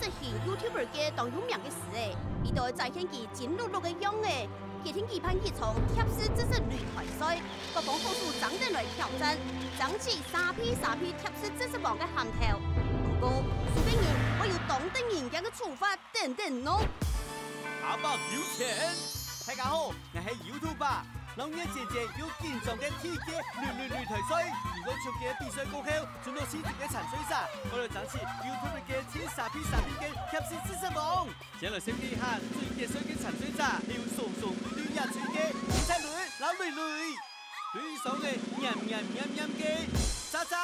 实型 YouTuber 嘅当有名嘅事诶，伊就会再现其真碌碌嘅样诶。其天期盼佢从贴士知识擂台赛，各方好数争定来挑战，争取3批贴士知识王嘅銜头。不过，输嘅人会有当地人家嘅处罚等等咯。阿伯有钱，大家好，我系 YouTuber。 老年姐姐有紧张嘅体格，擂台赛，如果出嘅比赛过后，仲有市值嘅陈水沙，我哋争取 YouTube 嘅前3批嘅贴士知识王。先来先睇下最热水嘅陈水沙，还有爽对也吹嘅五彩雷老雷，对手嘅냠嘅渣渣。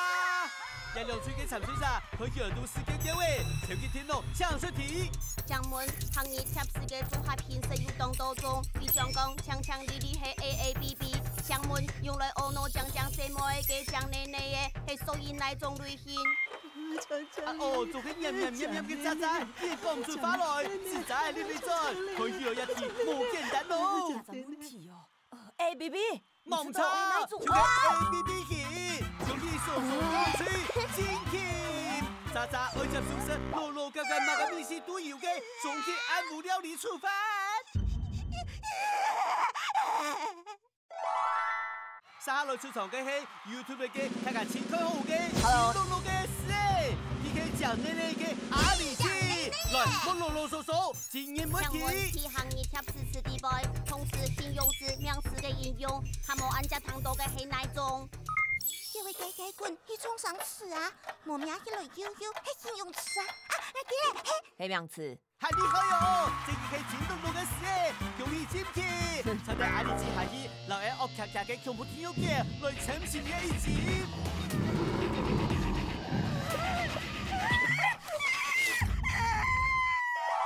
一两吹嘅陈水沙，佢热度世界第位，超级天龙抢水题。江门行业贴士嘅组合平时有当多种，比讲强力系 AABB。江门用来学脑讲这么嘅讲奶嘅，系属于哪种类型？哦，做起嘅渣渣，你讲出话来，实在你准，佢热一题冇简单咯。家长问题哦，ABB，冇错，就系 ABB 型，用你爽吹真甜。 渣渣爱接素食，路格马个面试都要嘅，总之按无料理处罚。沙来出场嘅系 YouTube 嘅，睇下前开好嘅，路嘅事，你可以讲你嘅阿里基，来我啰嗦，经验问题。行业贴士是地位，同时形容词、名词嘅应用，还冇按照汤多嘅系哪种？ 这位改滚，迄种上词啊，莫名迄类悠，迄形容词啊，来记嘞，黑名词。太厉害哦！这个系真动嘅事，容易进去。趁在阿里之下去，留喺屋企嘅恐怖天嘅来呈现嘅一集。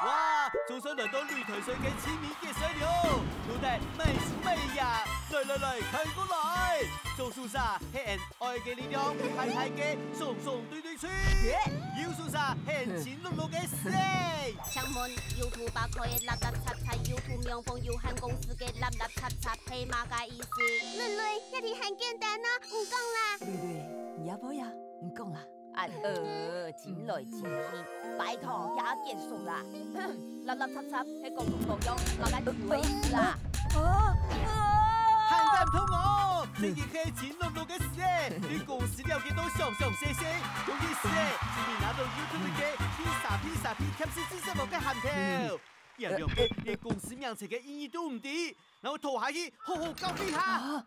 哇！总算来到擂台上嘅知名嘅水了，老弟美呀！来，看过来！做树啥？系人爱嘅力量，系嘅爽对吹。要树啥？系人钱碌嘅事。江门 YouTube 可以垃，YouTube 명봉有限公司嘅垃，系嘛嘅意思？雷，一题很简单啊，唔讲啦。雷，也冇呀，唔讲啦。真累，拜托，也结束啦。垃，系公共作用，我解唔意思啦。很感动哦，这个系真碌碌嘅事，你公司了解到详细，有意思诶，是你拿到 YouTube 嘅第3批贴士知识王嘅銜头，一样嘅连公司名称嘅意义都唔知，然后拖下去好好教你下。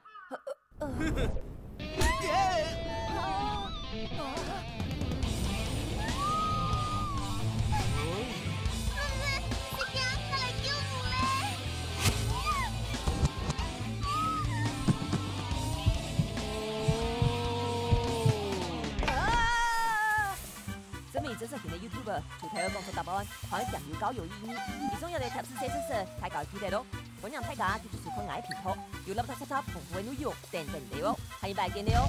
真实型嘅 YouTuber 除睇咗講述答案，可以人要交有意義。其中有啲貼士寫知識，大家記得咯。歡迎大家繼續收看我嘅頻道，有垃圾豐富嘅內容，等你哦，下禮拜見你哦。